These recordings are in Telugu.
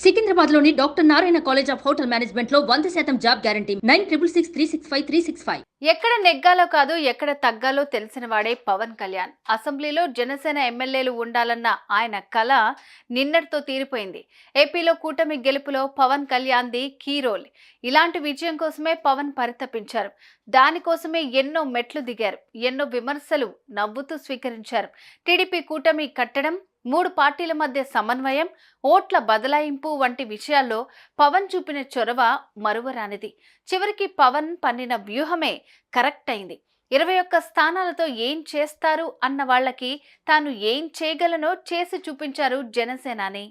సికింద్రాబాద్లోని doctor Narayana college of hotel management లో 100% జాబ్ గ్యారంటీ 966365 ఎక్కడ నెగ్గాలో కాదు ఎక్కడ తగ్గాలో తెలిసిన వాడే పవన్ కళ్యాణ్. అసెంబ్లీలో జనసేన ఎమ్మెల్యేలు ఉండాలన్న ఆయన కల నిన్నటితో తీరిపోయింది. ఏపీలో కూటమి గెలుపులో పవన్ కళ్యాణ్ది కీ రోల్. ఇలాంటి విజయం కోసమే పవన్ పరితపించారు. దానికోసమే ఎన్నో మెట్లు దిగారు. ఎన్నో విమర్శలు నవ్వుతూ స్వీకరించారు. టీడీపీ కూటమి కట్టడం, 3 పార్టీల మధ్య సమన్వయం, ఓట్ల బదలాయింపు వంటి విషయాల్లో పవన్ చూపిన చొరవ మరువరానిది. చివరికి పవన్ పన్నిన వ్యూహమే కరెక్ట్ అయింది. 21 స్థానాలతో ఏం చేస్తారు అన్న వాళ్ళకి తాను ఏం చేయగలనో చేసి చూపించారు జనసేనాని.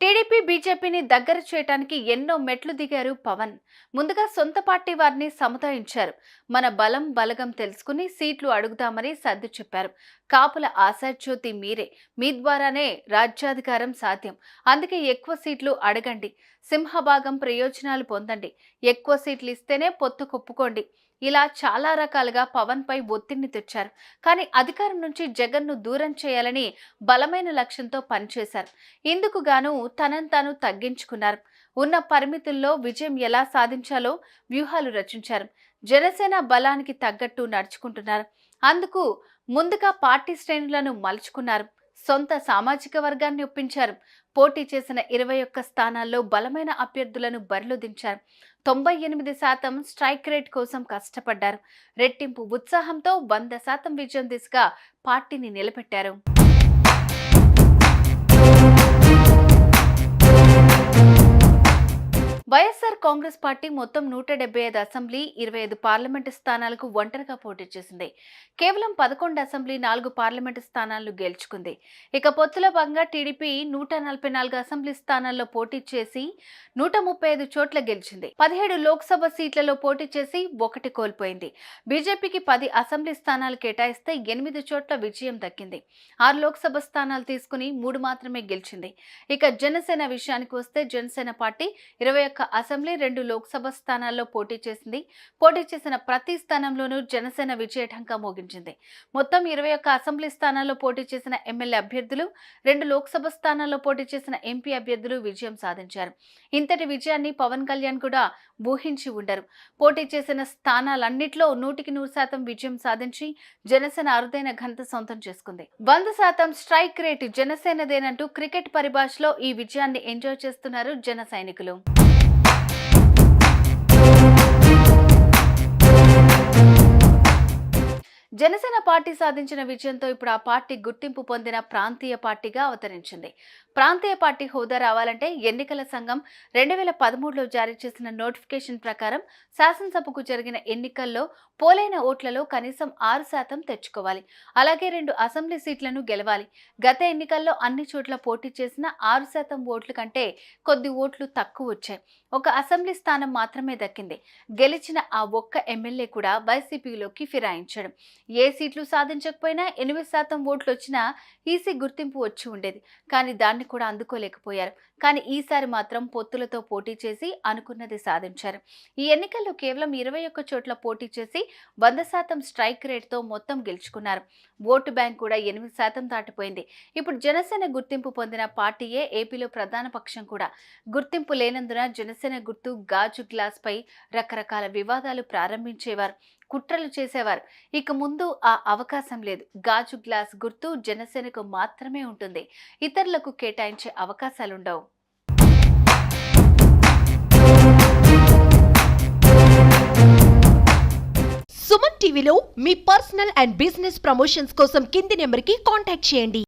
టీడీపీ బీజేపీని దగ్గర చేయడానికి ఎన్నో మెట్లు దిగారు పవన్. ముందుగా సొంత పార్టీ వారిని సముదాయించారు. మన బలం బలగం తెలుసుకుని సీట్లు అడుగుదామని సర్ది చెప్పారు. కాపుల ఆశాజ్యోతి మీరే, మీ ద్వారానే రాజ్యాధికారం సాధ్యం, అందుకే ఎక్కువ సీట్లు అడగండి, సింహభాగం ప్రయోజనాలు పొందండి, ఎక్కువ సీట్లు ఇస్తేనే పొత్తు కొప్పుకోండి, ఇలా చాలా రకాలుగా పవన్ పై ఒత్తిడిని తెచ్చారు. కానీ అధికారం నుంచి జగన్ను దూరం చేయాలని బలమైన లక్ష్యంతో పనిచేశారు. ఇందుకు గాను తనను తాను తగ్గించుకున్నారు. ఉన్న పరిమితుల్లో విజయం ఎలా సాధించాలో వ్యూహాలు రచించారు. జనసేన బలానికి తగ్గట్టు నడుచుకుంటున్నారు. అందుకు ముందుగా పార్టీ శ్రేణులను మలుచుకున్నారు. సొంత సామాజిక వర్గాన్ని ఒప్పించారు. పోటీ చేసిన 21 స్థానాల్లో బలమైన అభ్యర్థులను బరిలో దించారు. 98% స్ట్రైక్ రేట్ కోసం కష్టపడ్డారు. రెట్టింపు ఉత్సాహంతో 100% విజయం దిశగా పార్టీని నిలబెట్టారు. వైఎస్ఆర్ కాంగ్రెస్ పార్టీ మొత్తం 175 అసెంబ్లీ, 25 పార్లమెంటు స్థానాలకు ఒంటరిగా పోటీ చేసింది. కేవలం 11 అసెంబ్లీ, 4 పార్లమెంటు స్థానాలను గెలుచుకుంది. ఇక పొత్తులో భాగంగా టీడీపీ 144 అసెంబ్లీ స్థానాల్లో పోటీ చేసి 135 చోట్ల గెలిచింది. 17 లోక్సభ సీట్లలో పోటీ చేసి 1 కోల్పోయింది. బీజేపీకి 10 అసెంబ్లీ స్థానాలు కేటాయిస్తే 8 చోట్ల విజయం దక్కింది. 6 లోక్సభ స్థానాలు తీసుకుని 3 మాత్రమే గెలిచింది. ఇక జనసేన విషయానికి వస్తే జనసేన పార్టీ 21 అసెంబ్లీ, 2 లోక్సభ స్థానాల్లో పోటీ చేసింది. పోటీ చేసిన ప్రతి స్థానంలోనూ జనసేన విజయఢంకా మోగించింది. మొత్తం 21 అసెంబ్లీ స్థానాల్లో పోటీ చేసిన ఎమ్మెల్యే అభ్యర్థులు, 2 లోక్సభ స్థానాల్లో పోటీ చేసిన ఎంపీ అభ్యర్థులు విజయం సాధించారు. ఇంతటి విజయాన్ని పవన్ కళ్యాణ్ కూడా ఊహించి ఉండరు. పోటీ చేసిన స్థానాలన్నిట్లో 100% విజయం సాధించి జనసేన అరుదైన ఘనత సొంతం చేసుకుంది. 100% స్ట్రైక్ రేట్ జనసేనదేనంటూ క్రికెట్ పరిభాషలో ఈ విజయాన్ని ఎంజాయ్ చేస్తున్నారు జన సైనికులు. జనసేన పార్టీ సాధించిన విజయంతో ఇప్పుడు ఆ పార్టీ గుర్తింపు పొందిన ప్రాంతీయ పార్టీగా అవతరించింది. ప్రాంతీయ పార్టీ హోదా రావాలంటే ఎన్నికల సంఘం 2013లో జారీ చేసిన నోటిఫికేషన్ ప్రకారం శాసనసభకు జరిగిన ఎన్నికల్లో పోలైన ఓట్లలో కనీసం 6% తెచ్చుకోవాలి. అలాగే 2 అసెంబ్లీ సీట్లను గెలవాలి. గత ఎన్నికల్లో అన్ని చోట్ల పోటీ చేసిన 6% ఓట్ల కంటే కొద్ది ఓట్లు తక్కువ వచ్చాయి. 1 అసెంబ్లీ స్థానం మాత్రమే దక్కింది. గెలిచిన ఆ ఒక్క ఎమ్మెల్యే కూడా వైసీపీలోకి ఫిరాయించాడు. ఏ సీట్లు సాధించకపోయినా 8% ఓట్లు వచ్చినా ఈసీ గుర్తింపు వచ్చి ఉండేది. కానీ దాన్ని కూడా అందుకోలేకపోయారు. కానీ ఈసారి మాత్రం పొత్తులతో పోటీ చేసి అనుకున్నది సాధించారు. ఈ ఎన్నికల్లో కేవలం 21 చోట్ల పోటీ చేసి 100% స్ట్రైక్ రేట్తో మొత్తం గెలుచుకున్నారు. ఓటు బ్యాంక్ కూడా 8% దాటిపోయింది. ఇప్పుడు జనసేన గుర్తింపు పొందిన పార్టీయే ఏపీలో ప్రధాన పక్షం కూడా. గుర్తింపు లేనందున జనసేన గుర్తు గాజు గ్లాస్ పై రకరకాల వివాదాలు ప్రారంభించేవారు, కుట్రలు చేసేవారు. ఇక ముందు ఆ అవకాశం లేదు. గాజు గ్లాస్ గుర్తు జనసేనకు మాత్రమే ఉంటుంది. ఇతరులకు కేటాయించే అవకాశాలుండవు. సుమన్ టీవీలో మీ పర్సనల్ అండ్ బిజినెస్ ప్రమోషన్స్ కోసం కింది నెంబర్కి కాంటాక్ట్ చేయండి.